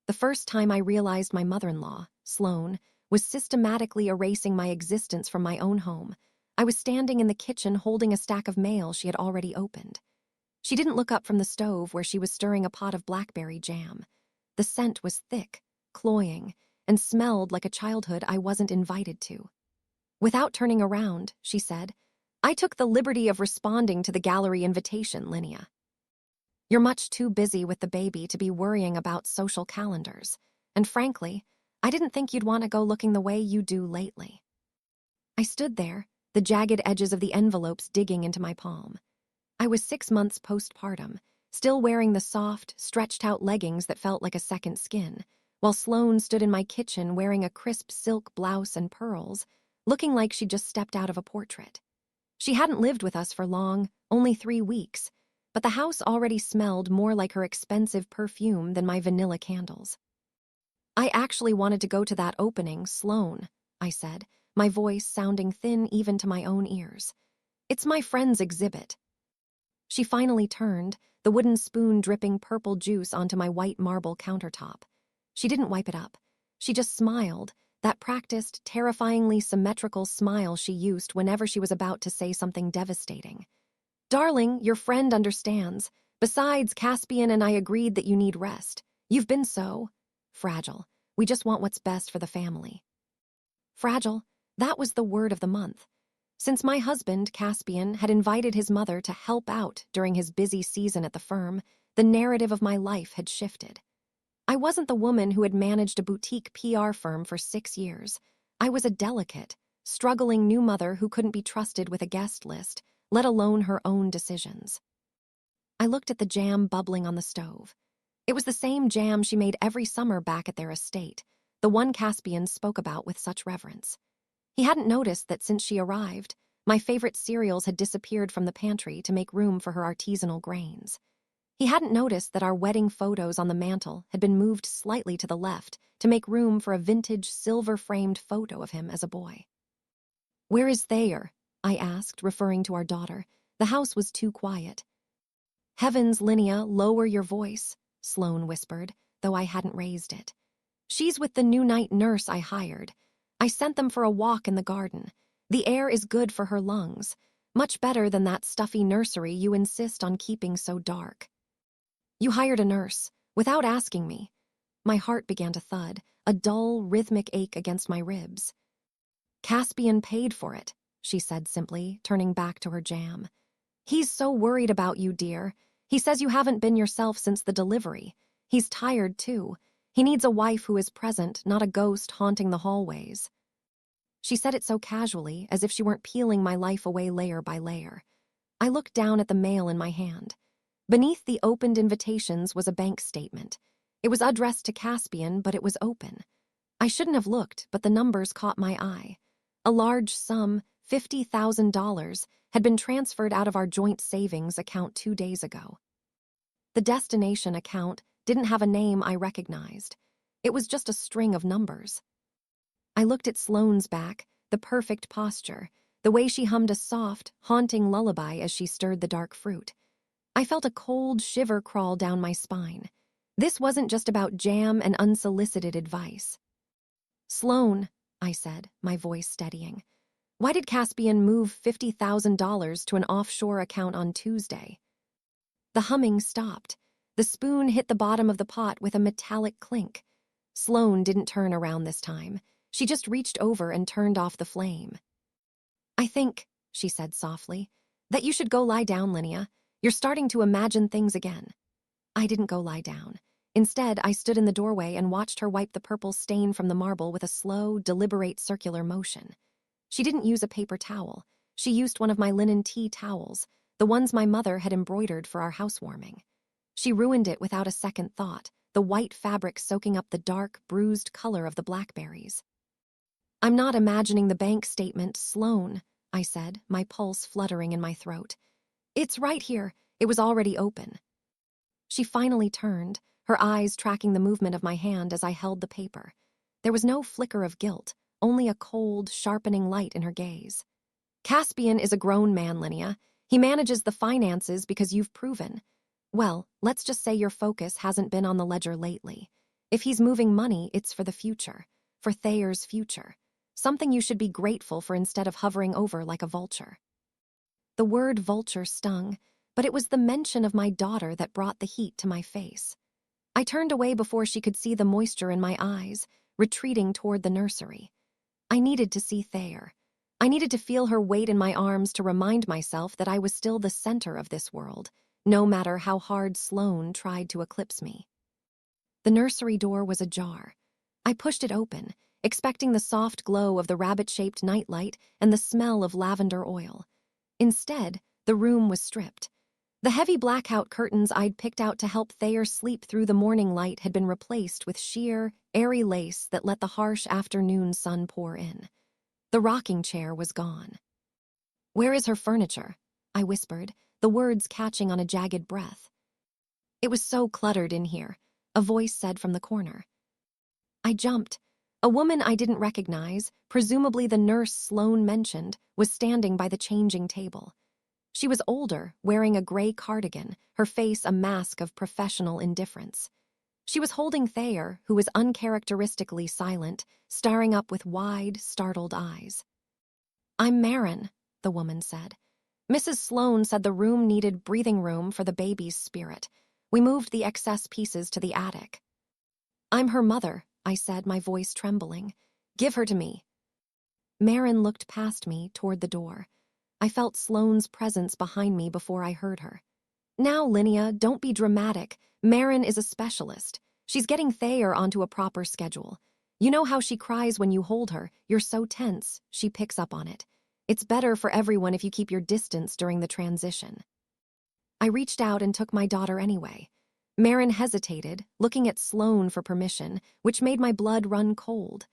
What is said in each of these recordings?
The first time I realized my mother-in-law, Sloane, was systematically erasing my existence from my own home. I was standing in the kitchen holding a stack of mail she had already opened. She didn't look up from the stove where she was stirring a pot of blackberry jam. The scent was thick, cloying, and smelled like a childhood I wasn't invited to. Without turning around, she said, "I took the liberty of responding to the gallery invitation, Linnea. You're much too busy with the baby to be worrying about social calendars, and frankly, I didn't think you'd want to go looking the way you do lately." I stood there, the jagged edges of the envelopes digging into my palm. I was 6 months postpartum, still wearing the soft, stretched-out leggings that felt like a second skin, while Sloane stood in my kitchen wearing a crisp silk blouse and pearls, looking like she'd just stepped out of a portrait. She hadn't lived with us for long, only 3 weeks, but the house already smelled more like her expensive perfume than my vanilla candles. "I actually wanted to go to that opening, Sloane," I said, my voice sounding thin even to my own ears. "It's my friend's exhibit." She finally turned, the wooden spoon dripping purple juice onto my white marble countertop. She didn't wipe it up. She just smiled, that practiced, terrifyingly symmetrical smile she used whenever she was about to say something devastating. "Darling, your friend understands. Besides, Caspian and I agreed that you need rest. You've been so fragile. We just want what's best for the family." Fragile, that was the word of the month. Since my husband, Caspian, had invited his mother to help out during his busy season at the firm, the narrative of my life had shifted. I wasn't the woman who had managed a boutique PR firm for 6 years. I was a delicate, struggling new mother who couldn't be trusted with a guest list, let alone her own decisions. I looked at the jam bubbling on the stove. It was the same jam she made every summer back at their estate, the one Caspian spoke about with such reverence. He hadn't noticed that since she arrived, my favorite cereals had disappeared from the pantry to make room for her artisanal grains. He hadn't noticed that our wedding photos on the mantel had been moved slightly to the left to make room for a vintage silver-framed photo of him as a boy. "Where is Thayer?" I asked, referring to our daughter. The house was too quiet. "Heavens, Linnea, lower your voice," Sloane whispered, though I hadn't raised it. "She's with the new night nurse I hired. I sent them for a walk in the garden. The air is good for her lungs, much better than that stuffy nursery you insist on keeping so dark." "You hired a nurse, without asking me." My heart began to thud, a dull, rhythmic ache against my ribs. "Caspian paid for it," she said simply, turning back to her jam. "He's so worried about you, dear. He says you haven't been yourself since the delivery. He's tired, too. He needs a wife who is present, not a ghost haunting the hallways." She said it so casually, as if she weren't peeling my life away layer by layer. I looked down at the mail in my hand. Beneath the opened invitations was a bank statement. It was addressed to Caspian, but it was open. I shouldn't have looked, but the numbers caught my eye. A large sum, $50,000, had been transferred out of our joint savings account 2 days ago. The destination account didn't have a name I recognized. It was just a string of numbers. I looked at Sloane's back, the perfect posture, the way she hummed a soft, haunting lullaby as she stirred the dark fruit. I felt a cold shiver crawl down my spine. This wasn't just about jam and unsolicited advice. "Sloane," I said, my voice steadying, "why did Caspian move $50,000 to an offshore account on Tuesday?" The humming stopped. The spoon hit the bottom of the pot with a metallic clink. Sloane didn't turn around this time. She just reached over and turned off the flame. "I think," she said softly, "that you should go lie down, Linnea. You're starting to imagine things again." I didn't go lie down. Instead, I stood in the doorway and watched her wipe the purple stain from the marble with a slow, deliberate circular motion. She didn't use a paper towel. She used one of my linen tea towels, the ones my mother had embroidered for our housewarming. She ruined it without a second thought, the white fabric soaking up the dark, bruised color of the blackberries. "I'm not imagining the bank statement, Sloane," I said, my pulse fluttering in my throat. "It's right here. It was already open." She finally turned, her eyes tracking the movement of my hand as I held the paper. There was no flicker of guilt, only a cold, sharpening light in her gaze. "Caspian is a grown man, Linnea. He manages the finances because you've proven. Well, let's just say your focus hasn't been on the ledger lately. If he's moving money, it's for the future, for Thayer's future. Something you should be grateful for instead of hovering over like a vulture. The word vulture stung, but it was the mention of my daughter that brought the heat to my face. I turned away before she could see the moisture in my eyes, retreating toward the nursery. I needed to see Thayer. I needed to feel her weight in my arms to remind myself that I was still the center of this world, no matter how hard Sloane tried to eclipse me. The nursery door was ajar. I pushed it open, expecting the soft glow of the rabbit-shaped nightlight and the smell of lavender oil. Instead, the room was stripped. The heavy blackout curtains I'd picked out to help Thayer sleep through the morning light had been replaced with sheer, airy lace that let the harsh afternoon sun pour in. The rocking chair was gone. "Where is her furniture?" I whispered, the words catching on a jagged breath. "It was so cluttered in here," a voice said from the corner. I jumped. A woman I didn't recognize, presumably the nurse Sloane mentioned, was standing by the changing table. She was older, wearing a gray cardigan, her face a mask of professional indifference. She was holding Thayer, who was uncharacteristically silent, staring up with wide, startled eyes. "I'm Marin," the woman said. "Mrs. Sloane said the room needed breathing room for the baby's spirit. We moved the excess pieces to the attic." "I'm her mother," I said, my voice trembling. "Give her to me." Marin looked past me toward the door. I felt Sloane's presence behind me before I heard her. "Now, Linnea, don't be dramatic. Marin is a specialist. She's getting Thayer onto a proper schedule. You know how she cries when you hold her. You're so tense, she picks up on it. It's better for everyone if you keep your distance during the transition." I reached out and took my daughter anyway. Marin hesitated, looking at Sloane for permission, which made my blood run cold.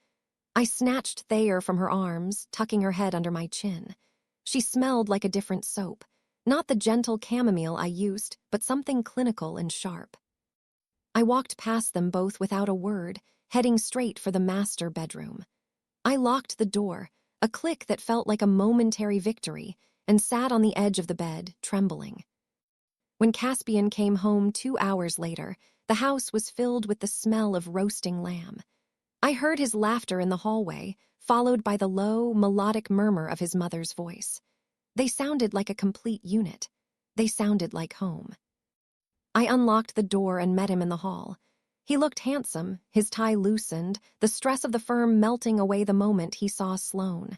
I snatched Thayer from her arms, tucking her head under my chin. She smelled like a different soap. Not the gentle chamomile I used, but something clinical and sharp. I walked past them both without a word, heading straight for the master bedroom. I locked the door, a click that felt like a momentary victory, and sat on the edge of the bed, trembling. When Caspian came home 2 hours later, the house was filled with the smell of roasting lamb. I heard his laughter in the hallway, followed by the low, melodic murmur of his mother's voice. They sounded like a complete unit. They sounded like home. I unlocked the door and met him in the hall. He looked handsome, his tie loosened, the stress of the firm melting away the moment he saw Sloane.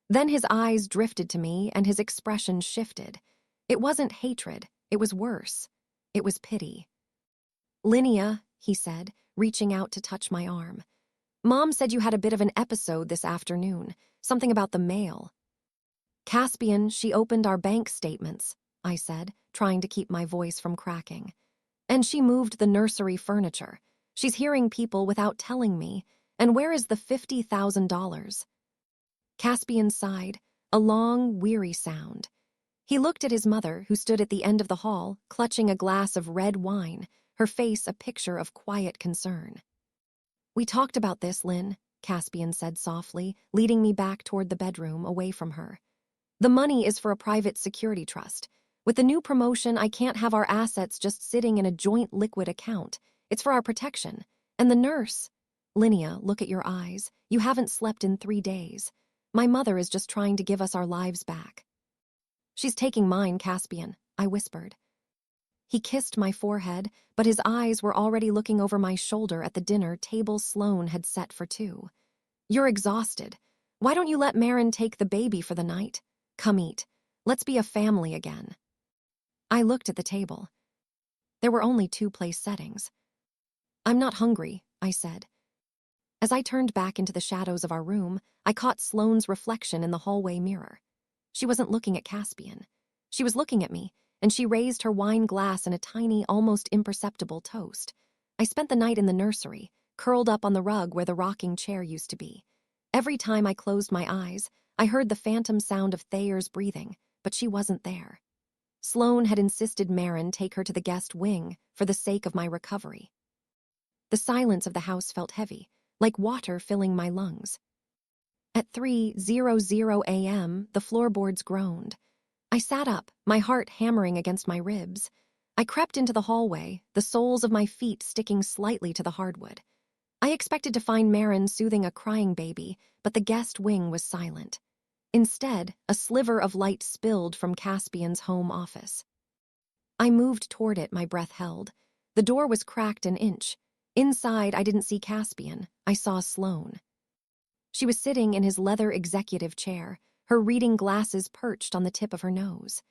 Then his eyes drifted to me and his expression shifted. It wasn't hatred, it was worse. It was pity. "Linnea," he said, reaching out to touch my arm. "Mom said you had a bit of an episode this afternoon, something about the mail." "Caspian, she opened our bank statements," I said, trying to keep my voice from cracking. "And she moved the nursery furniture. She's hearing people without telling me. And where is the $50,000? Caspian sighed, a long, weary sound. He looked at his mother, who stood at the end of the hall, clutching a glass of red wine, her face a picture of quiet concern. "We talked about this, Lynn," Caspian said softly, leading me back toward the bedroom, away from her. "The money is for a private security trust. With the new promotion, I can't have our assets just sitting in a joint liquid account. It's for our protection. And the nurse—" "Linnea, look at your eyes. You haven't slept in 3 days. My mother is just trying to give us our lives back." "She's taking mine, Caspian," I whispered. He kissed my forehead, but his eyes were already looking over my shoulder at the dinner table Sloane had set for 2. "You're exhausted. Why don't you let Marin take the baby for the night? Come eat. Let's be a family again." I looked at the table. There were only 2 place settings. "I'm not hungry," I said. As I turned back into the shadows of our room, I caught Sloane's reflection in the hallway mirror. She wasn't looking at Caspian. She was looking at me, and she raised her wine glass in a tiny, almost imperceptible toast. I spent the night in the nursery, curled up on the rug where the rocking chair used to be. Every time I closed my eyes, I heard the phantom sound of Thayer's breathing, but she wasn't there. Sloane had insisted Marin take her to the guest wing for the sake of my recovery. The silence of the house felt heavy, like water filling my lungs. At 3:00 a.m., the floorboards groaned. I sat up, my heart hammering against my ribs. I crept into the hallway, the soles of my feet sticking slightly to the hardwood. I expected to find Marin soothing a crying baby, but the guest wing was silent. Instead, a sliver of light spilled from Caspian's home office. I moved toward it, my breath held. The door was cracked an inch. Inside, I didn't see Caspian. I saw Sloane. She was sitting in his leather executive chair, her reading glasses perched on the tip of her nose.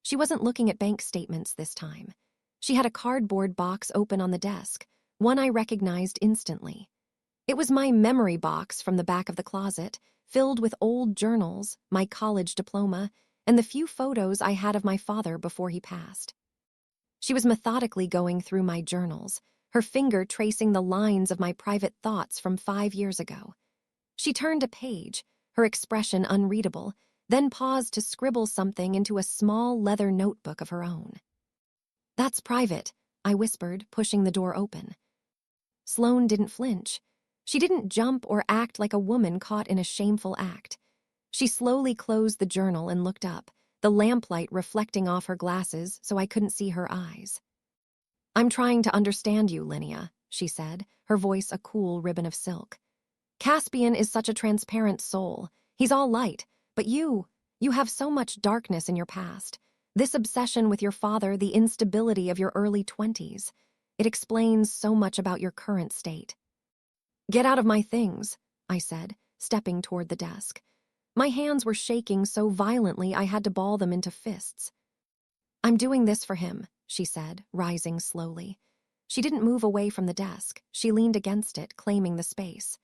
She wasn't looking at bank statements this time. She had a cardboard box open on the desk, one I recognized instantly. It was my memory box from the back of the closet, filled with old journals, my college diploma, and the few photos I had of my father before he passed. She was methodically going through my journals, her finger tracing the lines of my private thoughts from 5 years ago. She turned a page, her expression unreadable, then paused to scribble something into a small leather notebook of her own. "That's private," I whispered, pushing the door open. Sloane didn't flinch. She didn't jump or act like a woman caught in a shameful act. She slowly closed the journal and looked up, the lamplight reflecting off her glasses so I couldn't see her eyes. "I'm trying to understand you, Linnea," she said, her voice a cool ribbon of silk. "Caspian is such a transparent soul. He's all light, but you have so much darkness in your past. This obsession with your father, the instability of your early 20s. It explains so much about your current state." "Get out of my things," I said, stepping toward the desk. My hands were shaking so violently I had to ball them into fists. "I'm doing this for him," she said, rising slowly. She didn't move away from the desk. She leaned against it, claiming the space.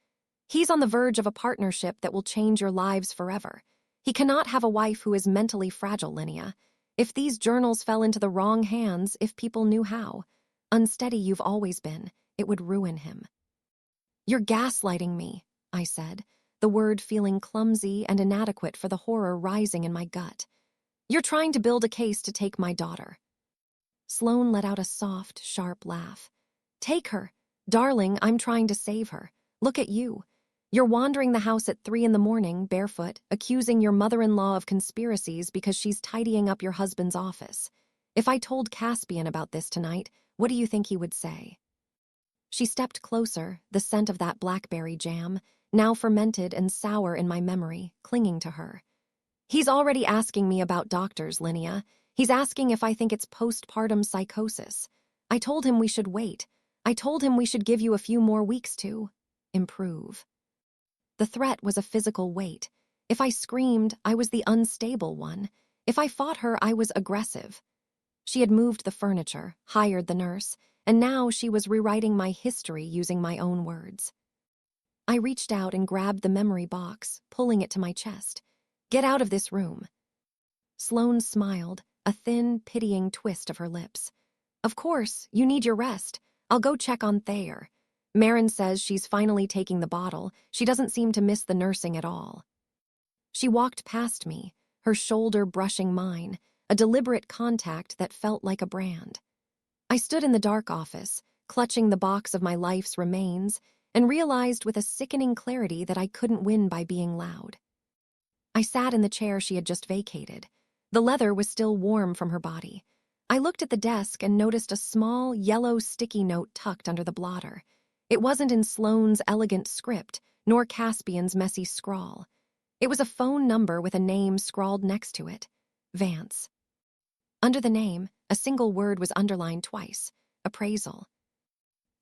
"He's on the verge of a partnership that will change your lives forever. He cannot have a wife who is mentally fragile, Linnea. If these journals fell into the wrong hands, if people knew how, unsteady you've always been, it would ruin him." "You're gaslighting me," I said, the word feeling clumsy and inadequate for the horror rising in my gut. "You're trying to build a case to take my daughter." Sloane let out a soft, sharp laugh. "Take her. Darling, I'm trying to save her. Look at you. You're wandering the house at 3 a.m, barefoot, accusing your mother-in-law of conspiracies because she's tidying up your husband's office. If I told Caspian about this tonight, what do you think he would say?" She stepped closer, the scent of that blackberry jam, now fermented and sour in my memory, clinging to her. "He's already asking me about doctors, Linnea. He's asking if I think it's postpartum psychosis. I told him we should wait. I told him we should give you a few more weeks to improve." The threat was a physical weight. If I screamed, I was the unstable one. If I fought her, I was aggressive. She had moved the furniture, hired the nurse, and now she was rewriting my history using my own words. I reached out and grabbed the memory box, pulling it to my chest. "Get out of this room." Sloane smiled, a thin, pitying twist of her lips. "Of course, you need your rest. I'll go check on Thayer. Marin says she's finally taking the bottle. She doesn't seem to miss the nursing at all." She walked past me, her shoulder brushing mine, a deliberate contact that felt like a brand. I stood in the dark office, clutching the box of my life's remains, and realized with a sickening clarity that I couldn't win by being loud. I sat in the chair she had just vacated. The leather was still warm from her body. I looked at the desk and noticed a small, yellow sticky note tucked under the blotter. It wasn't in Sloane's elegant script, nor Caspian's messy scrawl. It was a phone number with a name scrawled next to it. Vance. Under the name, a single word was underlined twice. Appraisal.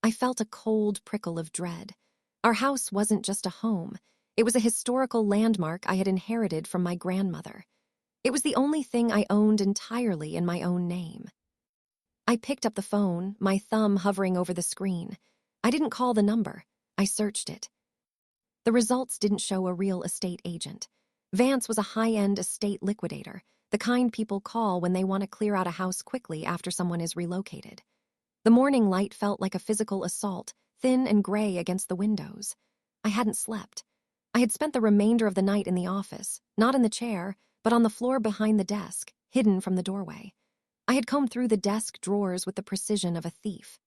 I felt a cold prickle of dread. Our house wasn't just a home. It was a historical landmark I had inherited from my grandmother. It was the only thing I owned entirely in my own name. I picked up the phone, my thumb hovering over the screen. I didn't call the number. I searched it. The results didn't show a real estate agent. Vance was a high-end estate liquidator, the kind people call when they want to clear out a house quickly after someone is relocated. The morning light felt like a physical assault, thin and gray against the windows. I hadn't slept. I had spent the remainder of the night in the office, not in the chair, but on the floor behind the desk, hidden from the doorway. I had combed through the desk drawers with the precision of a thief.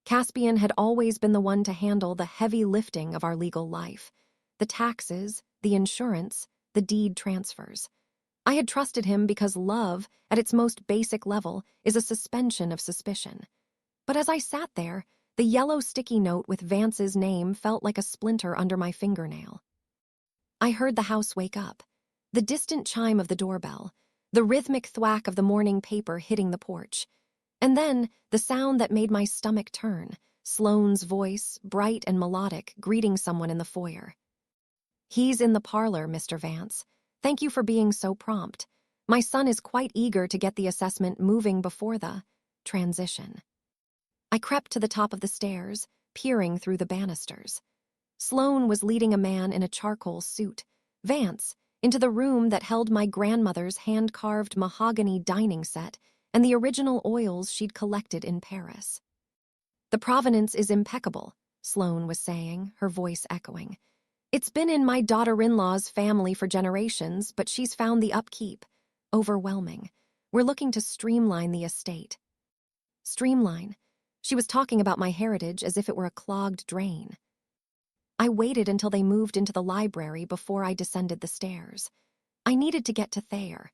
Caspian had always been the one to handle the heavy lifting of our legal life. The taxes, the insurance, the deed transfers. I had trusted him because love, at its most basic level, is a suspension of suspicion. But as I sat there, The yellow sticky note with Vance's name felt like a splinter under my fingernail. I heard the house wake up. The distant chime of the doorbell, the rhythmic thwack of the morning paper hitting the porch. And then, the sound that made my stomach turn, Sloane's voice, bright and melodic, greeting someone in the foyer. "He's in the parlor, Mr. Vance. Thank you for being so prompt. My son is quite eager to get the assessment moving before the transition." I crept to the top of the stairs, peering through the banisters. Sloane was leading a man in a charcoal suit, Vance, into the room that held my grandmother's hand-carved mahogany dining set and the original oils she'd collected in Paris. "The provenance is impeccable," Sloane was saying, her voice echoing. "It's been in my daughter-in-law's family for generations, but she's found the upkeep overwhelming. We're looking to streamline the estate." Streamline. She was talking about my heritage as if it were a clogged drain. I waited until they moved into the library before I descended the stairs. I needed to get to Thayer.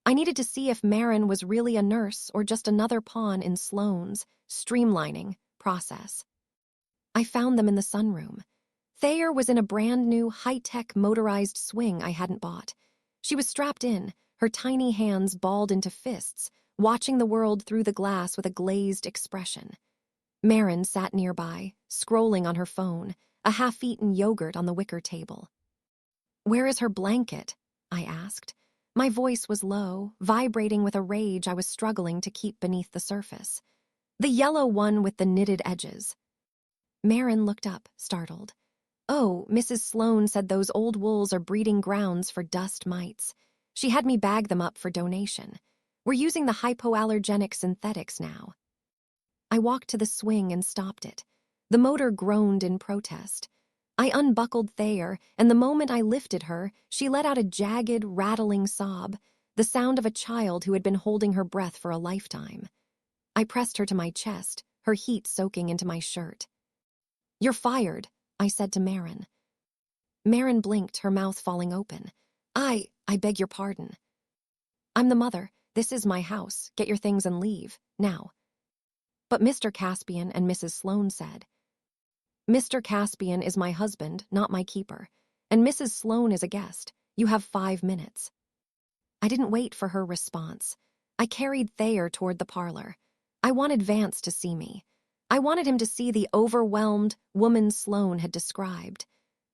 I needed to see if Marin was really a nurse or just another pawn in Sloane's streamlining process. I found them in the sunroom. Thayer was in a brand-new, high-tech motorized swing I hadn't bought. She was strapped in, her tiny hands balled into fists, watching the world through the glass with a glazed expression. Marin sat nearby, scrolling on her phone, a half-eaten yogurt on the wicker table. "Where is her blanket?" I asked. My voice was low, vibrating with a rage I was struggling to keep beneath the surface. "The yellow one with the knitted edges." Marin looked up, startled. "Oh, Mrs. Sloane said those old wools are breeding grounds for dust mites. She had me bag them up for donation. We're using the hypoallergenic synthetics now." I walked to the swing and stopped it. The motor groaned in protest. I unbuckled Thayer, and the moment I lifted her, she let out a jagged, rattling sob, the sound of a child who had been holding her breath for a lifetime. I pressed her to my chest, her heat soaking into my shirt. "You're fired," I said to Marin. Marin blinked, her mouth falling open. I beg your pardon." "I'm the mother. This is my house. Get your things and leave, now." But Mr. Caspian and Mrs. Sloane said, "Mr. Caspian is my husband, not my keeper, and Mrs. Sloane is a guest. You have 5 minutes." I didn't wait for her response. I carried Thayer toward the parlor. I wanted Vance to see me. I wanted him to see the overwhelmed woman Sloane had described.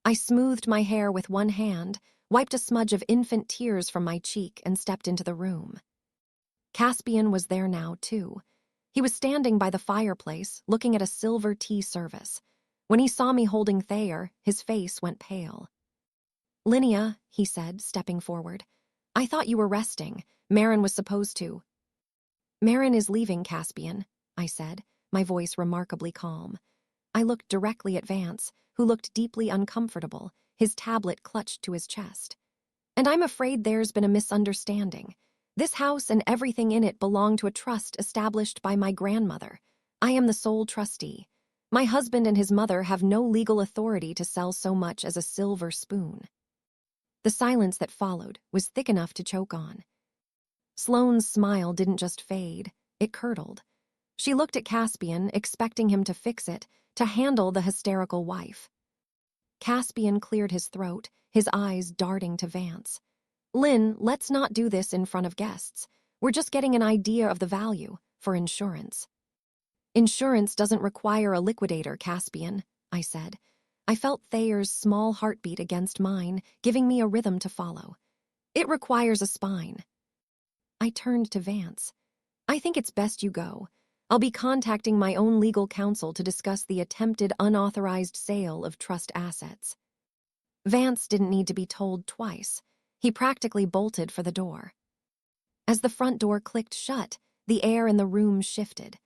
I smoothed my hair with one hand, wiped a smudge of infant tears from my cheek, and stepped into the room. Caspian was there now, too. He was standing by the fireplace, looking at a silver tea service. When he saw me holding Thayer, his face went pale. "Linnea," he said, stepping forward, "I thought you were resting. Marin was supposed to." "Marin is leaving, Caspian," I said, my voice remarkably calm. I looked directly at Vance, who looked deeply uncomfortable, his tablet clutched to his chest. "And I'm afraid there's been a misunderstanding. This house and everything in it belong to a trust established by my grandmother. I am the sole trustee. My husband and his mother have no legal authority to sell so much as a silver spoon." The silence that followed was thick enough to choke on. Sloane's smile didn't just fade, it curdled. She looked at Caspian, expecting him to fix it, to handle the hysterical wife. Caspian cleared his throat, his eyes darting to Vance. "Lynn, let's not do this in front of guests. We're just getting an idea of the value, for insurance." "Insurance doesn't require a liquidator, Caspian," I said. I felt Thayer's small heartbeat against mine, giving me a rhythm to follow. "It requires a spine." I turned to Vance. "I think it's best you go. I'll be contacting my own legal counsel to discuss the attempted unauthorized sale of trust assets." Vance didn't need to be told twice. He practically bolted for the door. As the front door clicked shut, the air in the room shifted.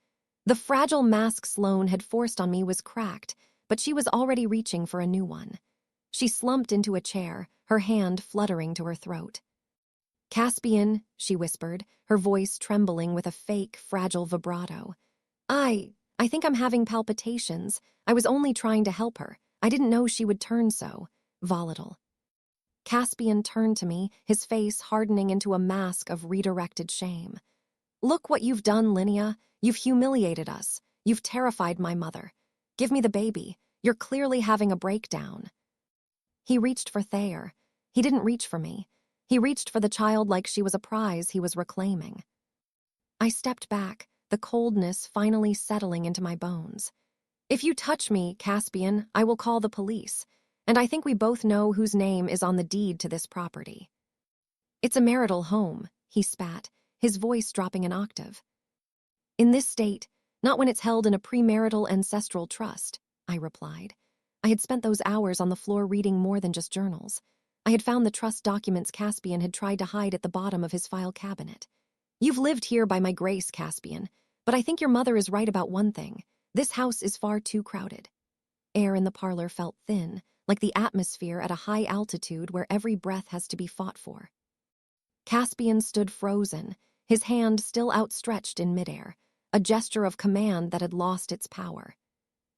The fragile mask Sloane had forced on me was cracked, but she was already reaching for a new one. She slumped into a chair, her hand fluttering to her throat. "Caspian," she whispered, her voice trembling with a fake, fragile vibrato. I think I'm having palpitations. I was only trying to help her. I didn't know she would turn so volatile." Caspian turned to me, his face hardening into a mask of redirected shame. "Look what you've done, Linnea. You've humiliated us. You've terrified my mother. Give me the baby. You're clearly having a breakdown. He reached for Thayer. He didn't reach for me. He reached for the child like she was a prize he was reclaiming. I stepped back, the coldness finally settling into my bones. If you touch me, Caspian, I will call the police, and I think we both know whose name is on the deed to this property. It's a marital home, he spat, his voice dropping an octave. In this state, not when it's held in a premarital ancestral trust, I replied. I had spent those hours on the floor reading more than just journals. I had found the trust documents Caspian had tried to hide at the bottom of his file cabinet. You've lived here by my grace, Caspian, but I think your mother is right about one thing. This house is far too crowded. Air in the parlor felt thin, like the atmosphere at a high altitude where every breath has to be fought for. Caspian stood frozen, his hand still outstretched in midair, a gesture of command that had lost its power.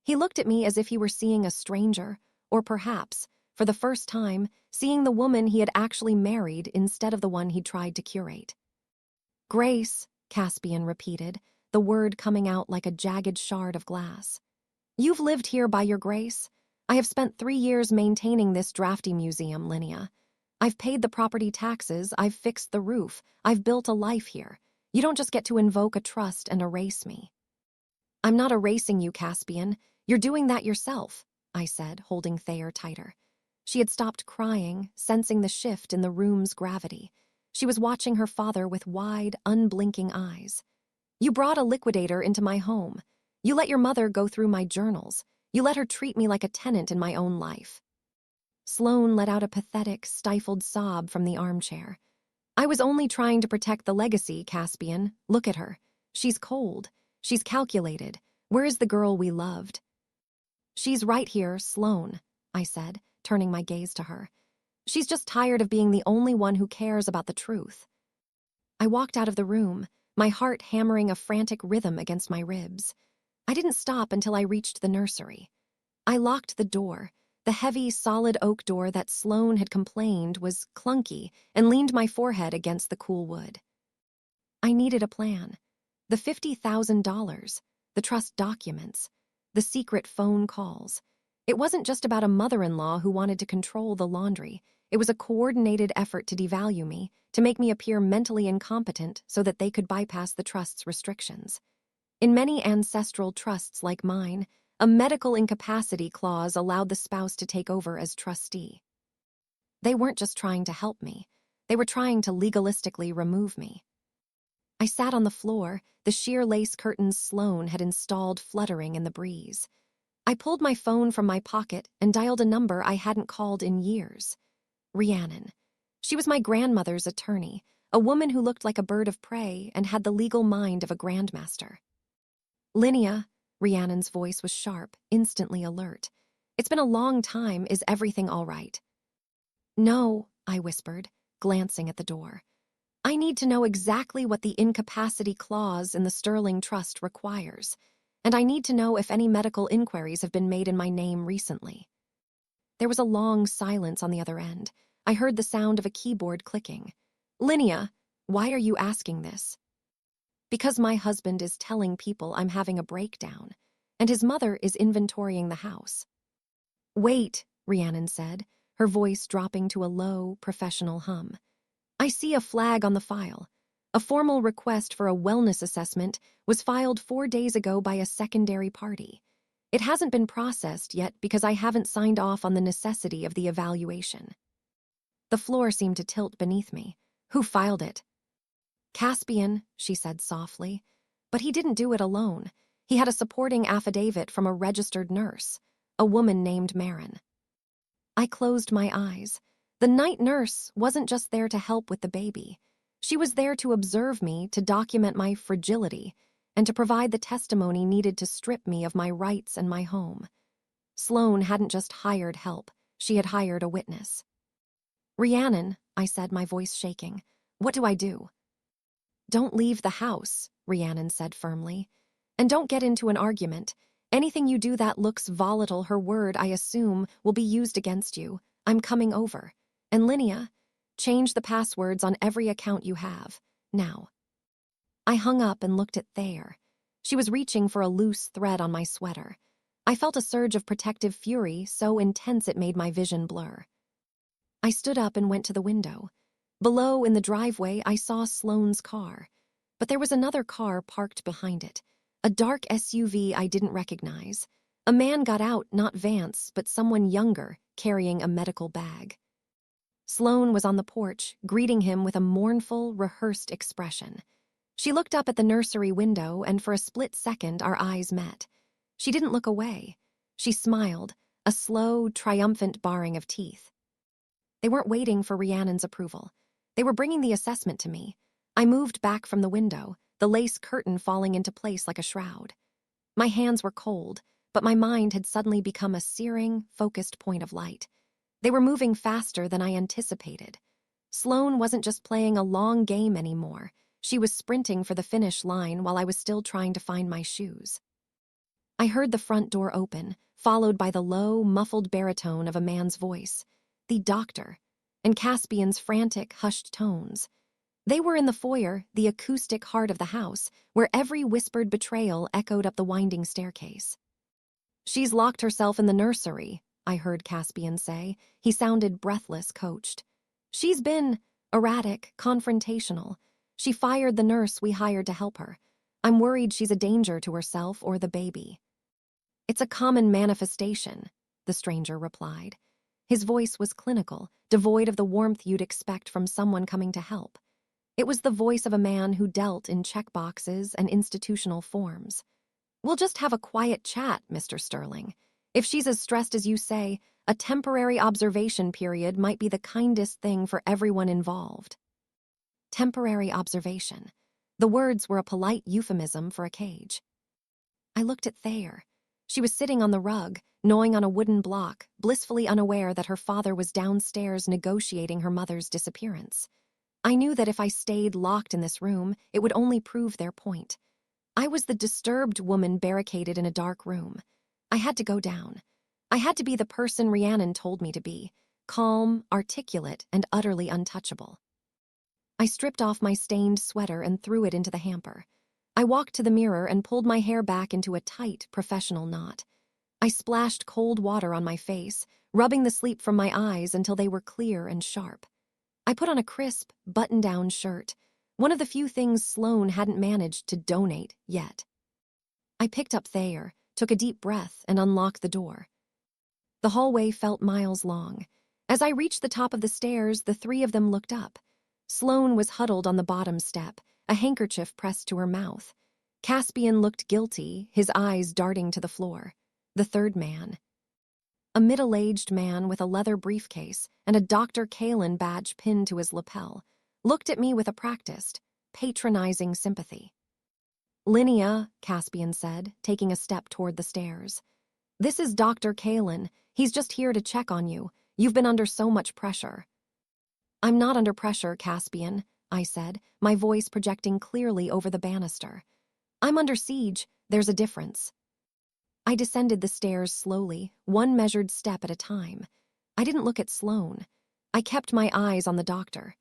He looked at me as if he were seeing a stranger, or perhaps, for the first time, seeing the woman he had actually married instead of the one he'd tried to curate. Grace, Caspian repeated, the word coming out like a jagged shard of glass. You've lived here by your grace? I have spent 3 years maintaining this drafty museum, Linnea. I've paid the property taxes, I've fixed the roof, I've built a life here. You don't just get to invoke a trust and erase me. I'm not erasing you, Caspian. You're doing that yourself, I said, holding Thayer tighter. She had stopped crying, sensing the shift in the room's gravity. She was watching her father with wide, unblinking eyes. You brought a liquidator into my home. You let your mother go through my journals. You let her treat me like a tenant in my own life. Sloane let out a pathetic, stifled sob from the armchair. I was only trying to protect the legacy, Caspian. Look at her. She's cold. She's calculated. Where is the girl we loved? She's right here, Sloane, I said, turning my gaze to her. She's just tired of being the only one who cares about the truth. I walked out of the room, my heart hammering a frantic rhythm against my ribs. I didn't stop until I reached the nursery. I locked the door. The heavy, solid oak door that Sloane had complained was clunky and leaned my forehead against the cool wood. I needed a plan. The $50,000, the trust documents, the secret phone calls. It wasn't just about a mother-in-law who wanted to control the laundry. It was a coordinated effort to devalue me, to make me appear mentally incompetent so that they could bypass the trust's restrictions. In many ancestral trusts like mine, a medical incapacity clause allowed the spouse to take over as trustee. They weren't just trying to help me. They were trying to legalistically remove me. I sat on the floor, the sheer lace curtains Sloane had installed fluttering in the breeze. I pulled my phone from my pocket and dialed a number I hadn't called in years. Rhiannon. She was my grandmother's attorney, a woman who looked like a bird of prey and had the legal mind of a grandmaster. Linnea, Rhiannon's voice was sharp, instantly alert. It's been a long time. Is everything all right? No, I whispered, glancing at the door. I need to know exactly what the incapacity clause in the Sterling Trust requires, and I need to know if any medical inquiries have been made in my name recently. There was a long silence on the other end. I heard the sound of a keyboard clicking. Linnea, why are you asking this? Because my husband is telling people I'm having a breakdown, and his mother is inventorying the house. Wait, Rhiannon said, her voice dropping to a low, professional hum. I see a flag on the file. A formal request for a wellness assessment was filed 4 days ago by a secondary party. It hasn't been processed yet because I haven't signed off on the necessity of the evaluation. The floor seemed to tilt beneath me. Who filed it? Caspian, she said softly. But he didn't do it alone. He had a supporting affidavit from a registered nurse, a woman named Marin. I closed my eyes. The night nurse wasn't just there to help with the baby. She was there to observe me, to document my fragility, and to provide the testimony needed to strip me of my rights and my home. Sloane hadn't just hired help. She had hired a witness. Rhiannon, I said, my voice shaking. What do I do? Don't leave the house, Rhiannon said firmly. And don't get into an argument. Anything you do that looks volatile, her word, I assume, will be used against you. I'm coming over. And Linnea, change the passwords on every account you have. Now. I hung up and looked at Thayer. She was reaching for a loose thread on my sweater. I felt a surge of protective fury so intense it made my vision blur. I stood up and went to the window. Below, in the driveway, I saw Sloane's car. But there was another car parked behind it, a dark SUV I didn't recognize. A man got out, not Vance, but someone younger, carrying a medical bag. Sloane was on the porch, greeting him with a mournful, rehearsed expression. She looked up at the nursery window, and for a split second our eyes met. She didn't look away. She smiled, a slow, triumphant baring of teeth. They weren't waiting for Rhiannon's approval. They were bringing the assessment to me. I moved back from the window, the lace curtain falling into place like a shroud. My hands were cold, but my mind had suddenly become a searing, focused point of light. They were moving faster than I anticipated. Sloane wasn't just playing a long game anymore. She was sprinting for the finish line while I was still trying to find my shoes. I heard the front door open, followed by the low, muffled baritone of a man's voice. The doctor, and Caspian's frantic, hushed tones. They were in the foyer, the acoustic heart of the house, where every whispered betrayal echoed up the winding staircase. "She's locked herself in the nursery," I heard Caspian say. He sounded breathless, coached. "She's been erratic, confrontational. She fired the nurse we hired to help her. I'm worried she's a danger to herself or the baby." "It's a common manifestation," the stranger replied. His voice was clinical, devoid of the warmth you'd expect from someone coming to help. It was the voice of a man who dealt in checkboxes and institutional forms. "We'll just have a quiet chat, Mr. Sterling. If she's as stressed as you say, a temporary observation period might be the kindest thing for everyone involved." Temporary observation. The words were a polite euphemism for a cage. I looked at Thayer. She was sitting on the rug, gnawing on a wooden block, blissfully unaware that her father was downstairs negotiating her mother's disappearance. I knew that if I stayed locked in this room, it would only prove their point. I was the disturbed woman barricaded in a dark room. I had to go down. I had to be the person Rhiannon told me to be, calm, articulate, and utterly untouchable. I stripped off my stained sweater and threw it into the hamper. I walked to the mirror and pulled my hair back into a tight, professional knot. I splashed cold water on my face, rubbing the sleep from my eyes until they were clear and sharp. I put on a crisp, button-down shirt, one of the few things Sloane hadn't managed to donate yet. I picked up Thayer, took a deep breath, and unlocked the door. The hallway felt miles long. As I reached the top of the stairs, the three of them looked up. Sloane was huddled on the bottom step, a handkerchief pressed to her mouth. Caspian looked guilty, his eyes darting to the floor. The third man, a middle-aged man with a leather briefcase and a Dr. Kalin badge pinned to his lapel, looked at me with a practiced, patronizing sympathy. "Linnea," Caspian said, taking a step toward the stairs. "This is Dr. Kalin. He's just here to check on you. You've been under so much pressure." "I'm not under pressure, Caspian," I said, my voice projecting clearly over the banister. "I'm under siege. There's a difference." I descended the stairs slowly, one measured step at a time. I didn't look at Sloane. I kept my eyes on the doctor.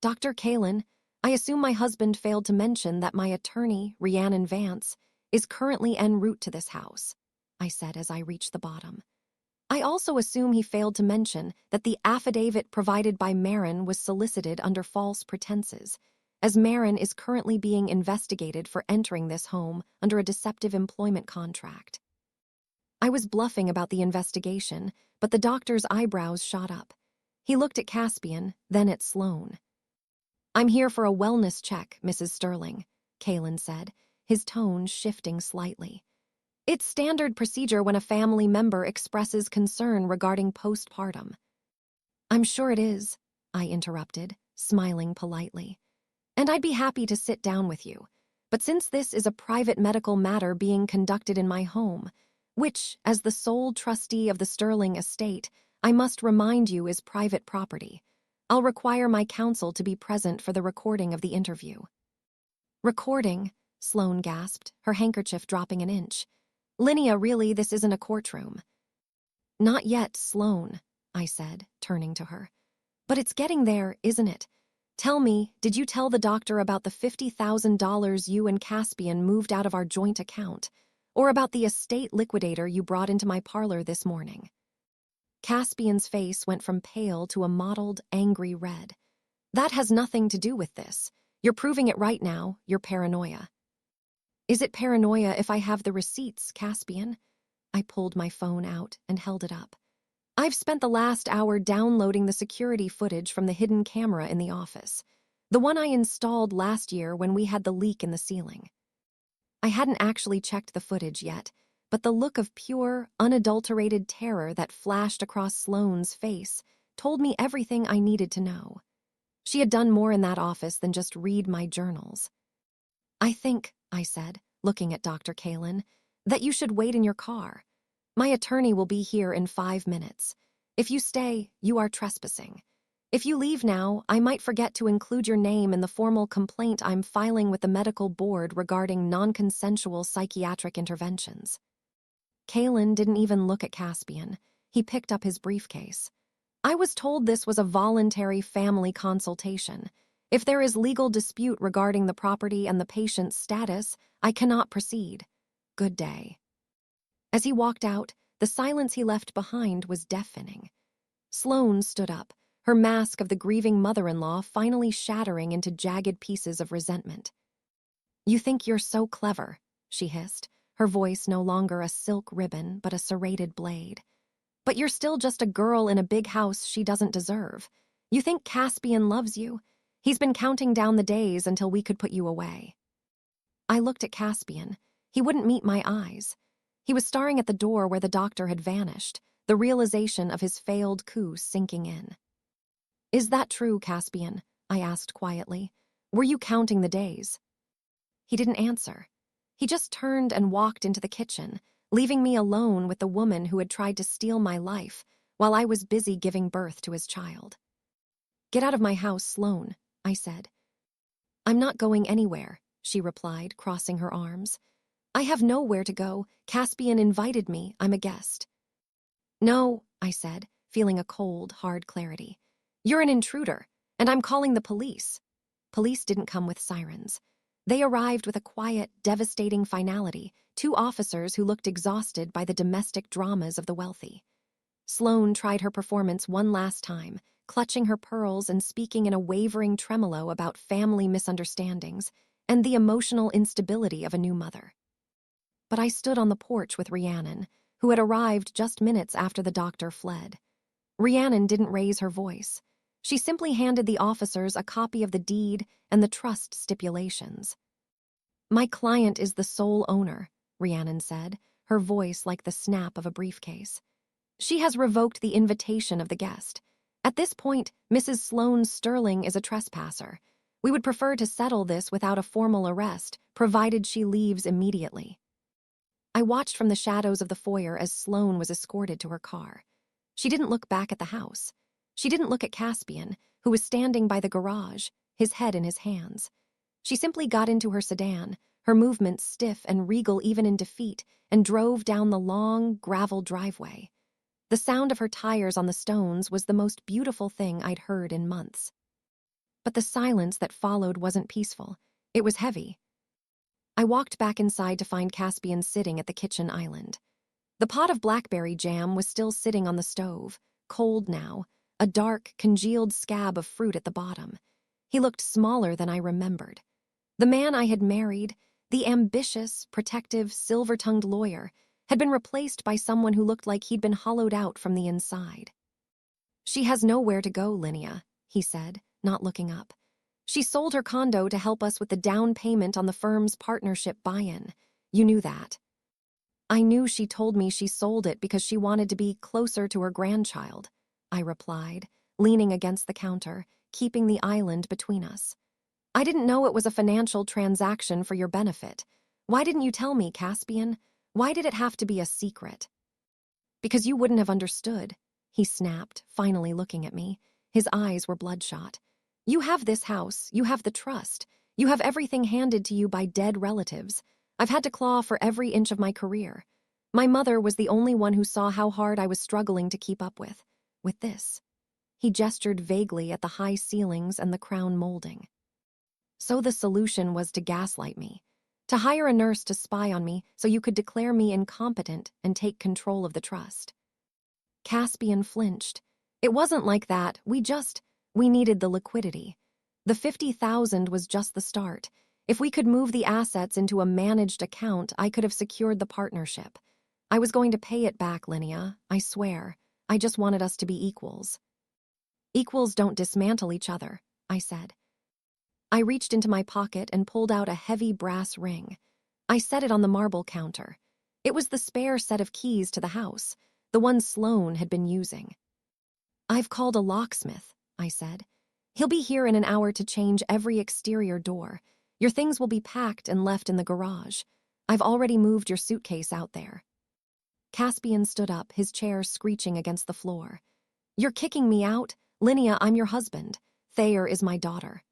"Dr. Kalin, I assume my husband failed to mention that my attorney, Rhiannon Vance, is currently en route to this house," I said as I reached the bottom. "I also assume he failed to mention that the affidavit provided by Marin was solicited under false pretenses, as Marin is currently being investigated for entering this home under a deceptive employment contract." I was bluffing about the investigation, but the doctor's eyebrows shot up. He looked at Caspian, then at Sloane. "I'm here for a wellness check, Mrs. Sterling," Kalin said, his tone shifting slightly. "It's standard procedure when a family member expresses concern regarding postpartum." "I'm sure it is," I interrupted, smiling politely. "And I'd be happy to sit down with you. But since this is a private medical matter being conducted in my home, which, as the sole trustee of the Sterling estate, I must remind you is private property, I'll require my counsel to be present for the recording of the interview." "Recording?" Sloane gasped, her handkerchief dropping an inch. "Linnea, really, this isn't a courtroom." "Not yet, Sloane," I said, turning to her. "But it's getting there, isn't it? Tell me, did you tell the doctor about the $50,000 you and Caspian moved out of our joint account? Or about the estate liquidator you brought into my parlor this morning?" Caspian's face went from pale to a mottled, angry red. "That has nothing to do with this. You're proving it right now, your paranoia." "Is it paranoia if I have the receipts, Caspian?" I pulled my phone out and held it up. "I've spent the last hour downloading the security footage from the hidden camera in the office. The one I installed last year when we had the leak in the ceiling." I hadn't actually checked the footage yet, but the look of pure, unadulterated terror that flashed across Sloane's face told me everything I needed to know. She had done more in that office than just read my journals. "I think," I said, looking at Dr. Kalin, "that you should wait in your car. My attorney will be here in 5 minutes. If you stay, you are trespassing. If you leave now, I might forget to include your name in the formal complaint I'm filing with the medical board regarding non-consensual psychiatric interventions." Kalin didn't even look at Caspian. He picked up his briefcase. "I was told this was a voluntary family consultation. If there is legal dispute regarding the property and the patient's status, I cannot proceed. Good day." As he walked out, the silence he left behind was deafening. Sloane stood up, her mask of the grieving mother-in-law finally shattering into jagged pieces of resentment. "You think you're so clever," she hissed, her voice no longer a silk ribbon but a serrated blade. "But you're still just a girl in a big house she doesn't deserve. You think Caspian loves you? He's been counting down the days until we could put you away." I looked at Caspian. He wouldn't meet my eyes. He was staring at the door where the doctor had vanished, the realization of his failed coup sinking in. "Is that true, Caspian?" I asked quietly. "Were you counting the days?" He didn't answer. He just turned and walked into the kitchen, leaving me alone with the woman who had tried to steal my life while I was busy giving birth to his child. "Get out of my house, Sloane," I said. "I'm not going anywhere," she replied, crossing her arms. "I have nowhere to go. Caspian invited me. I'm a guest." "No," I said, feeling a cold, hard clarity. "You're an intruder, and I'm calling the police." Police didn't come with sirens. They arrived with a quiet, devastating finality, 2 officers who looked exhausted by the domestic dramas of the wealthy. Sloane tried her performance one last time, clutching her pearls and speaking in a wavering tremolo about family misunderstandings and the emotional instability of a new mother. But I stood on the porch with Rhiannon, who had arrived just minutes after the doctor fled. Rhiannon didn't raise her voice. She simply handed the officers a copy of the deed and the trust stipulations. "My client is the sole owner," Rhiannon said, her voice like the snap of a briefcase. "She has revoked the invitation of the guest. At this point, Mrs. Sloane Sterling is a trespasser. We would prefer to settle this without a formal arrest, provided she leaves immediately." I watched from the shadows of the foyer as Sloane was escorted to her car. She didn't look back at the house. She didn't look at Caspian, who was standing by the garage, his head in his hands. She simply got into her sedan, her movements stiff and regal even in defeat, and drove down the long, gravel driveway. The sound of her tires on the stones was the most beautiful thing I'd heard in months. But the silence that followed wasn't peaceful. It was heavy. I walked back inside to find Caspian sitting at the kitchen island. The pot of blackberry jam was still sitting on the stove, cold now, a dark, congealed scab of fruit at the bottom. He looked smaller than I remembered. The man I had married, the ambitious, protective, silver-tongued lawyer, had been replaced by someone who looked like he'd been hollowed out from the inside. "She has nowhere to go, Linnea," he said, not looking up. "She sold her condo to help us with the down payment on the firm's partnership buy-in. You knew that." "I knew she told me she sold it because she wanted to be closer to her grandchild," I replied, leaning against the counter, keeping the island between us. "I didn't know it was a financial transaction for your benefit. Why didn't you tell me, Caspian? Why did it have to be a secret?" "Because you wouldn't have understood," he snapped, finally looking at me. His eyes were bloodshot. "You have this house, you have the trust, you have everything handed to you by dead relatives. I've had to claw for every inch of my career. My mother was the only one who saw how hard I was struggling to keep up with this." He gestured vaguely at the high ceilings and the crown molding. "So the solution was to gaslight me, To hire a nurse to spy on me so you could declare me incompetent and take control of the trust. Caspian flinched. It wasn't like that. We needed the liquidity. The 50,000 was just the start. If we could move the assets into a managed account, I could have secured the partnership. I was going to pay it back, Linnea, I swear. I just wanted us to be equals. Equals don't dismantle each other, I said. I reached into my pocket and pulled out a heavy brass ring. I set it on the marble counter. It was the spare set of keys to the house, the one Sloane had been using. I've called a locksmith, I said. He'll be here in an hour to change every exterior door. Your things will be packed and left in the garage. I've already moved your suitcase out there. Caspian stood up, his chair screeching against the floor. You're kicking me out? Linnea, I'm your husband. Thayer is my daughter.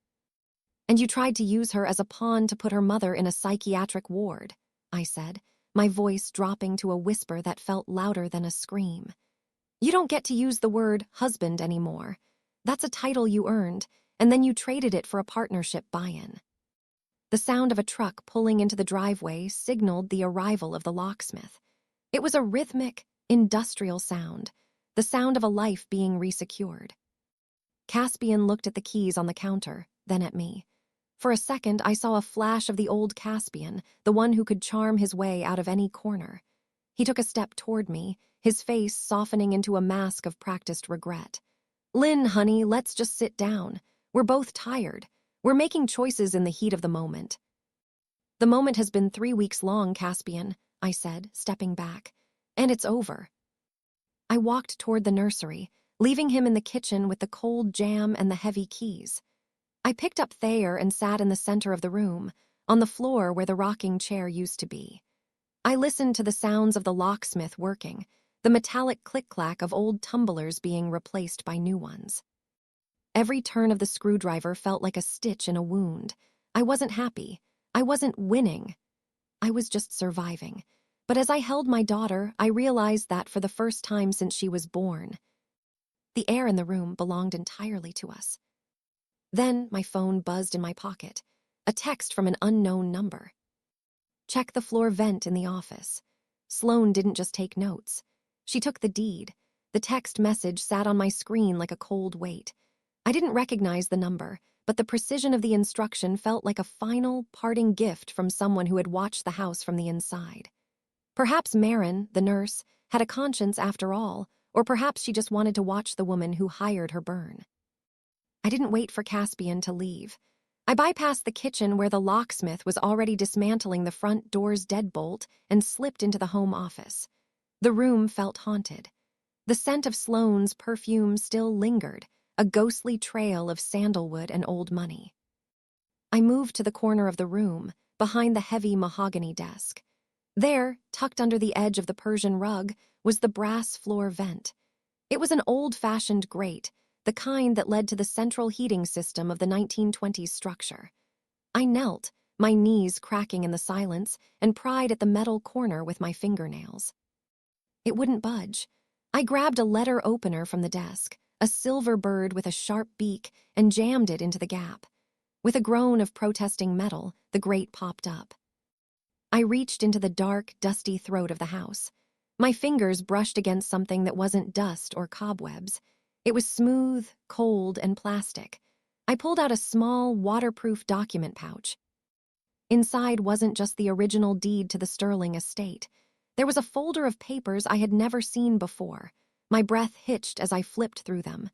And you tried to use her as a pawn to put her mother in a psychiatric ward, I said, my voice dropping to a whisper that felt louder than a scream. You don't get to use the word husband anymore. That's a title you earned, and then you traded it for a partnership buy-in. The sound of a truck pulling into the driveway signaled the arrival of the locksmith. It was a rhythmic, industrial sound, the sound of a life being resecured. Caspian looked at the keys on the counter, then at me. For a second, I saw a flash of the old Caspian, the one who could charm his way out of any corner. He took a step toward me, his face softening into a mask of practiced regret. Lynn, honey, let's just sit down. We're both tired. We're making choices in the heat of the moment. The moment has been 3 weeks long, Caspian, I said, stepping back. And it's over. I walked toward the nursery, leaving him in the kitchen with the cold jam and the heavy keys. I picked up Thayer and sat in the center of the room, on the floor where the rocking chair used to be. I listened to the sounds of the locksmith working, the metallic click-clack of old tumblers being replaced by new ones. Every turn of the screwdriver felt like a stitch in a wound. I wasn't happy. I wasn't winning. I was just surviving. But as I held my daughter, I realized that for the first time since she was born, the air in the room belonged entirely to us. Then my phone buzzed in my pocket, a text from an unknown number. Check the floor vent in the office. Sloane didn't just take notes. She took the deed. The text message sat on my screen like a cold weight. I didn't recognize the number, but the precision of the instruction felt like a final, parting gift from someone who had watched the house from the inside. Perhaps Marin, the nurse, had a conscience after all, or perhaps she just wanted to watch the woman who hired her burn. I didn't wait for Caspian to leave. I bypassed the kitchen where the locksmith was already dismantling the front door's deadbolt and slipped into the home office. The room felt haunted. The scent of Sloane's perfume still lingered, a ghostly trail of sandalwood and old money. I moved to the corner of the room, behind the heavy mahogany desk. There, tucked under the edge of the Persian rug, was the brass floor vent. It was an old-fashioned grate, the kind that led to the central heating system of the 1920s structure. I knelt, my knees cracking in the silence, and pried at the metal corner with my fingernails. It wouldn't budge. I grabbed a letter opener from the desk, a silver bird with a sharp beak, and jammed it into the gap. With a groan of protesting metal, the grate popped up. I reached into the dark, dusty throat of the house. My fingers brushed against something that wasn't dust or cobwebs. It was smooth, cold, and plastic. I pulled out a small, waterproof document pouch. Inside wasn't just the original deed to the Sterling estate. There was a folder of papers I had never seen before. My breath hitched as I flipped through them.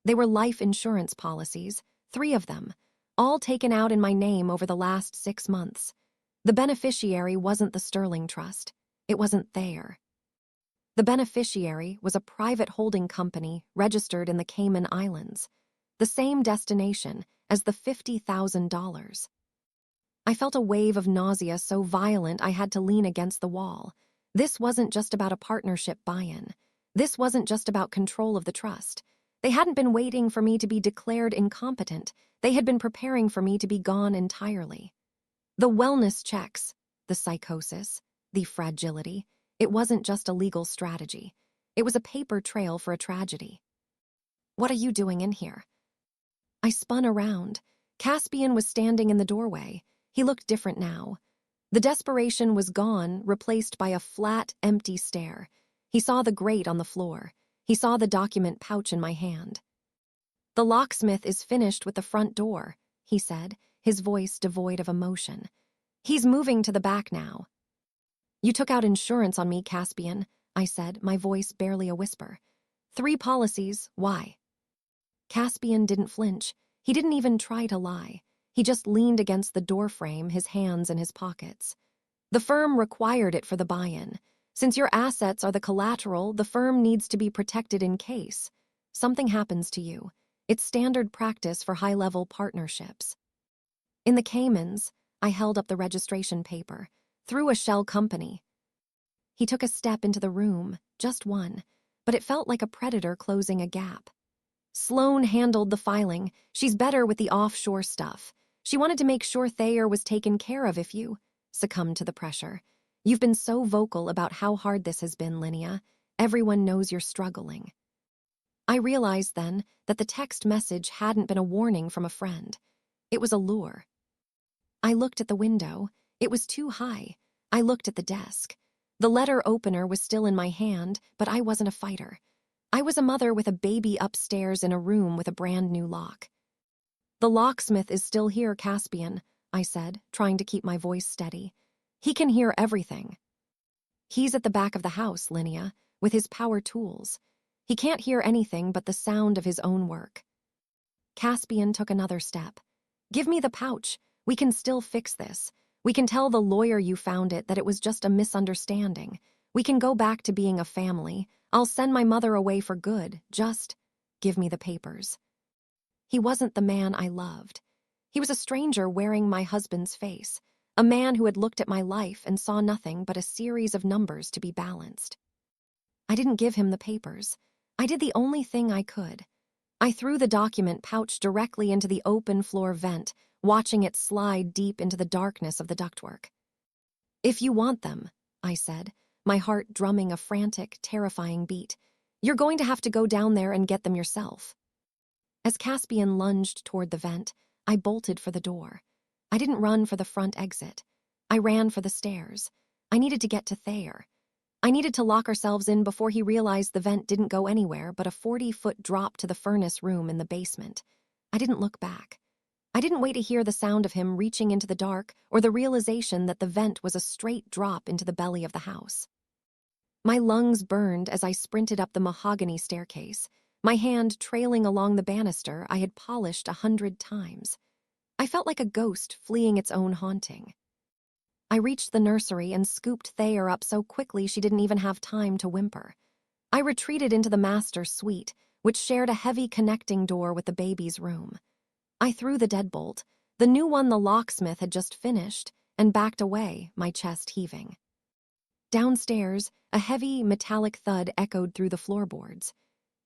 They were life insurance policies, 3 of them, all taken out in my name over the last 6 months. The beneficiary wasn't the Sterling Trust. It wasn't Thayer. The beneficiary was a private holding company registered in the Cayman Islands, the same destination as the $50,000. I felt a wave of nausea so violent I had to lean against the wall. This wasn't just about a partnership buy-in. This wasn't just about control of the trust. They hadn't been waiting for me to be declared incompetent. They had been preparing for me to be gone entirely. The wellness checks, the psychosis, the fragility, it wasn't just a legal strategy. It was a paper trail for a tragedy. What are you doing in here? I spun around. Caspian was standing in the doorway. He looked different now. The desperation was gone, replaced by a flat, empty stare. He saw the grate on the floor. He saw the document pouch in my hand. "The locksmith is finished with the front door," he said, his voice devoid of emotion. "He's moving to the back now." "You took out insurance on me, Caspian," I said, my voice barely a whisper. "3 policies, why?" Caspian didn't flinch. He didn't even try to lie. He just leaned against the doorframe, his hands in his pockets. "The firm required it for the buy-in. Since your assets are the collateral, the firm needs to be protected in case something happens to you. It's standard practice for high-level partnerships." "In the Caymans," I held up the registration paper, "through a shell company." He took a step into the room, just one, but it felt like a predator closing a gap. "Sloan handled the filing. She's better with the offshore stuff. She wanted to make sure Thayer was taken care of if you succumbed to the pressure. You've been so vocal about how hard this has been, Linnea. Everyone knows you're struggling." I realized then that the text message hadn't been a warning from a friend. It was a lure. I looked at the window. It was too high. I looked at the desk. The letter opener was still in my hand, but I wasn't a fighter. I was a mother with a baby upstairs in a room with a brand new lock. "The locksmith is still here, Caspian," I said, trying to keep my voice steady. "He can hear everything." "He's at the back of the house, Linnea, with his power tools. He can't hear anything but the sound of his own work." Caspian took another step. "Give me the pouch. We can still fix this. We can tell the lawyer you found it that it was just a misunderstanding. We can go back to being a family. I'll send my mother away for good. Just give me the papers." He wasn't the man I loved. He was a stranger wearing my husband's face, a man who had looked at my life and saw nothing but a series of numbers to be balanced. I didn't give him the papers. I did the only thing I could. I threw the document pouch directly into the open floor vent, watching it slide deep into the darkness of the ductwork. "If you want them," I said, my heart drumming a frantic, terrifying beat, "you're going to have to go down there and get them yourself." As Caspian lunged toward the vent, I bolted for the door. I didn't run for the front exit. I ran for the stairs. I needed to get to Thayer. I needed to lock ourselves in before he realized the vent didn't go anywhere but a 40-foot drop to the furnace room in the basement. I didn't look back. I didn't wait to hear the sound of him reaching into the dark or the realization that the vent was a straight drop into the belly of the house. My lungs burned as I sprinted up the mahogany staircase, my hand trailing along the banister I had polished 100 times. I felt like a ghost fleeing its own haunting. I reached the nursery and scooped Thayer up so quickly she didn't even have time to whimper. I retreated into the master's suite, which shared a heavy connecting door with the baby's room. I threw the deadbolt, the new one the locksmith had just finished, and backed away, my chest heaving. Downstairs, a heavy, metallic thud echoed through the floorboards.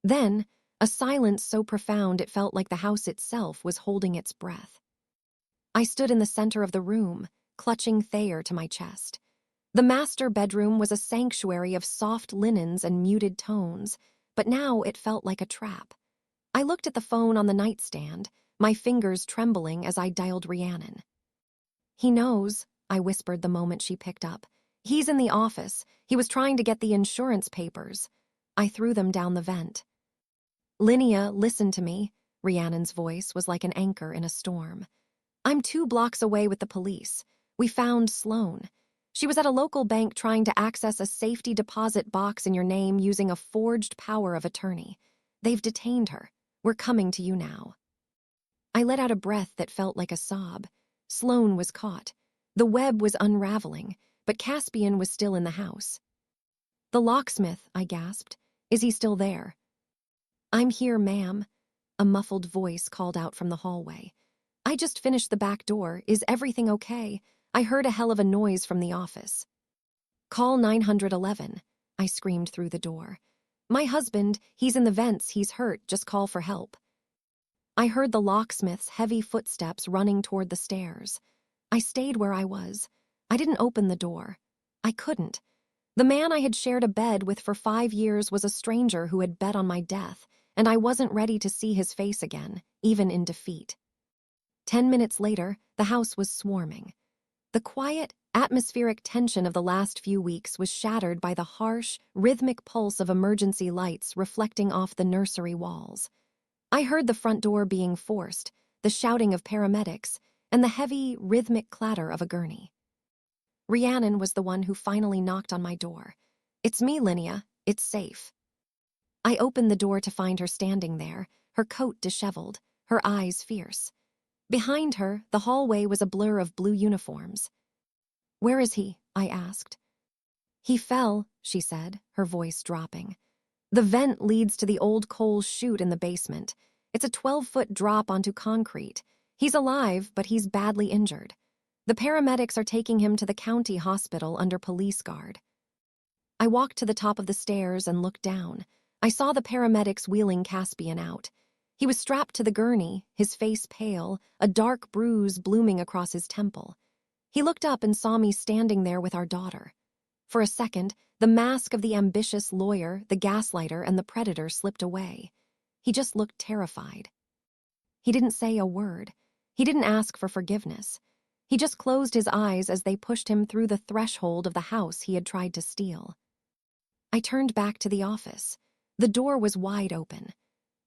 Then, a silence so profound it felt like the house itself was holding its breath. I stood in the center of the room, clutching Thayer to my chest. The master bedroom was a sanctuary of soft linens and muted tones, but now it felt like a trap. I looked at the phone on the nightstand, my fingers trembling as I dialed Rhiannon. "He knows," I whispered the moment she picked up. "He's in the office. He was trying to get the insurance papers." I threw them down the vent. "Linnea, listen to me." Rhiannon's voice was like an anchor in a storm. "I'm 2 blocks away with the police. We found Sloan. She was at a local bank trying to access a safety deposit box in your name using a forged power of attorney. They've detained her. We're coming to you now." I let out a breath that felt like a sob. Sloan was caught. The web was unraveling, but Caspian was still in the house. "The locksmith," I gasped. "Is he still there?" "I'm here, ma'am," a muffled voice called out from the hallway. "I just finished the back door. Is everything okay? I heard a hell of a noise from the office." "Call 911, I screamed through the door. "My husband, he's in the vents, he's hurt, just call for help." I heard the locksmith's heavy footsteps running toward the stairs. I stayed where I was. I didn't open the door. I couldn't. The man I had shared a bed with for 5 years was a stranger who had bet on my death, and I wasn't ready to see his face again, even in defeat. 10 minutes later, the house was swarming. The quiet, Atmospheric tension of the last few weeks was shattered by the harsh, rhythmic pulse of emergency lights reflecting off the nursery walls. I heard the front door being forced, the shouting of paramedics, and the heavy, rhythmic clatter of a gurney. Rhiannon was the one who finally knocked on my door. "It's me, Linnea. It's safe." I opened the door to find her standing there, her coat disheveled, her eyes fierce. Behind her, the hallway was a blur of blue uniforms. "Where is he?" I asked. "He fell," she said, her voice dropping. "The vent leads to the old coal chute in the basement. It's a 12-foot drop onto concrete. He's alive, but he's badly injured. The paramedics are taking him to the county hospital under police guard." I walked to the top of the stairs and looked down. I saw the paramedics wheeling Caspian out. He was strapped to the gurney, his face pale, a dark bruise blooming across his temple. He looked up and saw me standing there with our daughter. For a second, the mask of the ambitious lawyer, the gaslighter, and the predator slipped away. He just looked terrified. He didn't say a word. He didn't ask for forgiveness. He just closed his eyes as they pushed him through the threshold of the house he had tried to steal. I turned back to the office. The door was wide open.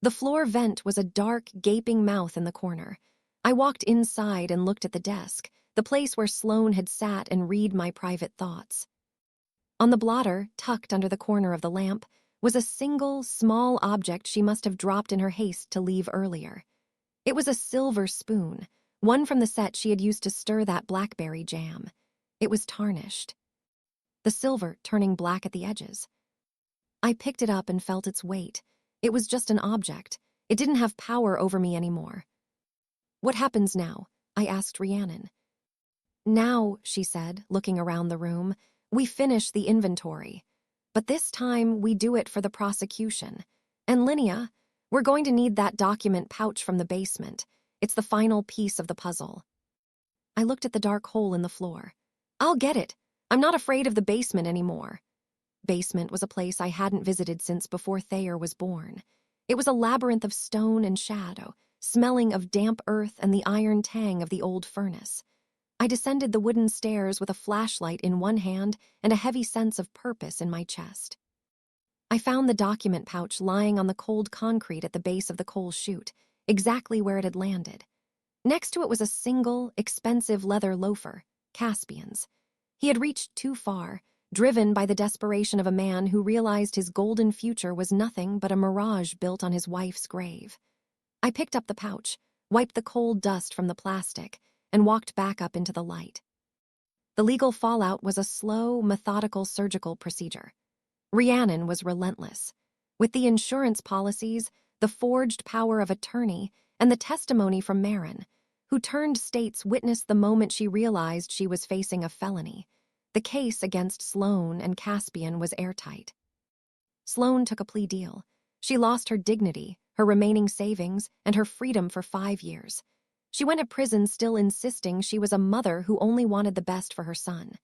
The floor vent was a dark, gaping mouth in the corner. I walked inside and looked at the desk, the place where Sloane had sat and read my private thoughts. On the blotter, tucked under the corner of the lamp, was a single, small object she must have dropped in her haste to leave earlier. It was a silver spoon, one from the set she had used to stir that blackberry jam. It was tarnished, the silver turning black at the edges. I picked it up and felt its weight. It was just an object. It didn't have power over me anymore. "What happens now?" I asked Rhiannon. "Now," she said, looking around the room, "we finish the inventory. But this time, we do it for the prosecution. And Linnea, we're going to need that document pouch from the basement. It's the final piece of the puzzle." I looked at the dark hole in the floor. "I'll get it. I'm not afraid of the basement anymore." Basement was a place I hadn't visited since before Thayer was born. It was a labyrinth of stone and shadow, smelling of damp earth and the iron tang of the old furnace. I descended the wooden stairs with a flashlight in one hand and a heavy sense of purpose in my chest. I found the document pouch lying on the cold concrete at the base of the coal chute, exactly where it had landed. Next to it was a single, expensive leather loafer, Caspian's. He had reached too far, driven by the desperation of a man who realized his golden future was nothing but a mirage built on his wife's grave. I picked up the pouch, wiped the cold dust from the plastic, and walked back up into the light. The legal fallout was a slow, methodical surgical procedure. Rhiannon was relentless. With the insurance policies, the forged power of attorney, and the testimony from Marin, who turned state's witness the moment she realized she was facing a felony, the case against Sloane and Caspian was airtight. Sloane took a plea deal. She lost her dignity, her remaining savings, and her freedom for 5 years. She went to prison still insisting she was a mother who only wanted the best for her son.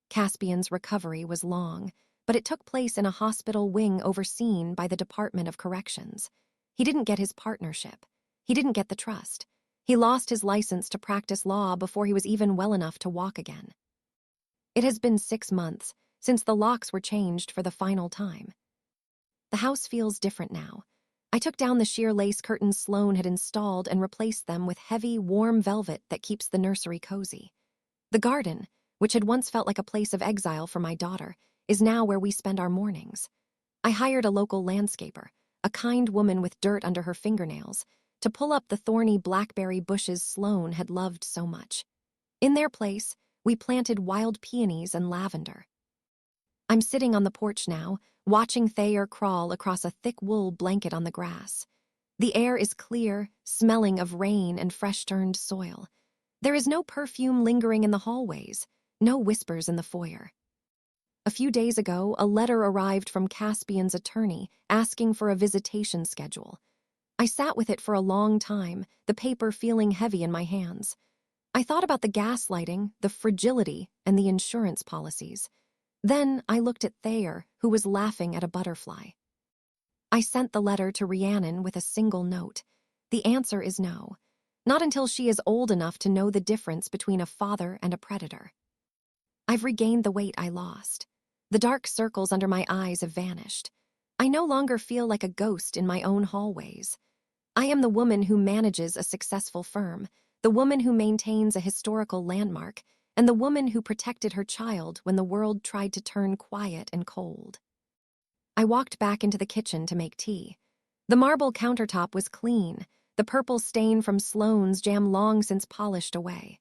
Caspian's recovery was long, but it took place in a hospital wing overseen by the Department of Corrections. He didn't get his partnership. He didn't get the trust. He lost his license to practice law before he was even well enough to walk again. It has been 6 months since the locks were changed for the final time. The house feels different now. I took down the sheer lace curtains Sloane had installed and replaced them with heavy, warm velvet that keeps the nursery cozy. The garden, which had once felt like a place of exile for my daughter, is now where we spend our mornings. I hired a local landscaper, a kind woman with dirt under her fingernails, to pull up the thorny blackberry bushes Sloane had loved so much. In their place, we planted wild peonies and lavender. I'm sitting on the porch now, watching Thayer crawl across a thick wool blanket on the grass. The air is clear, smelling of rain and fresh-turned soil. There is no perfume lingering in the hallways, no whispers in the foyer. A few days ago, a letter arrived from Caspian's attorney asking for a visitation schedule. I sat with it for a long time, the paper feeling heavy in my hands. I thought about the gaslighting, the fragility, and the insurance policies. Then I looked at Thayer, who was laughing at a butterfly. I sent the letter to Rhiannon with a single note. The answer is no. Not until she is old enough to know the difference between a father and a predator. I've regained the weight I lost. The dark circles under my eyes have vanished. I no longer feel like a ghost in my own hallways. I am the woman who manages a successful firm, the woman who maintains a historical landmark, and the woman who protected her child when the world tried to turn quiet and cold. I walked back into the kitchen to make tea. The marble countertop was clean, the purple stain from Sloane's jam long since polished away.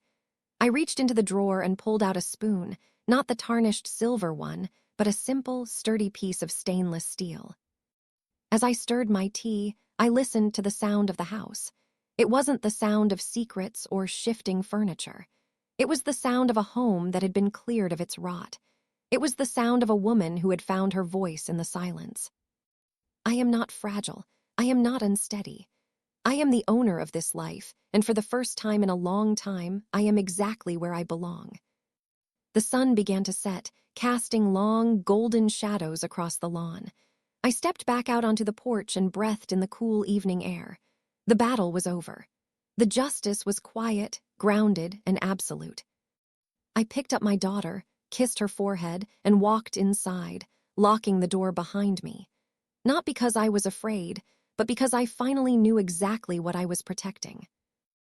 I reached into the drawer and pulled out a spoon, not the tarnished silver one, but a simple, sturdy piece of stainless steel. As I stirred my tea, I listened to the sound of the house. It wasn't the sound of secrets or shifting furniture. It was the sound of a home that had been cleared of its rot. It was the sound of a woman who had found her voice in the silence. I am not fragile. I am not unsteady. I am the owner of this life, and for the first time in a long time, I am exactly where I belong. The sun began to set, casting long, golden shadows across the lawn. I stepped back out onto the porch and breathed in the cool evening air. The battle was over. The justice was quiet, grounded, and absolute. I picked up my daughter, kissed her forehead, and walked inside, locking the door behind me. Not because I was afraid, but because I finally knew exactly what I was protecting.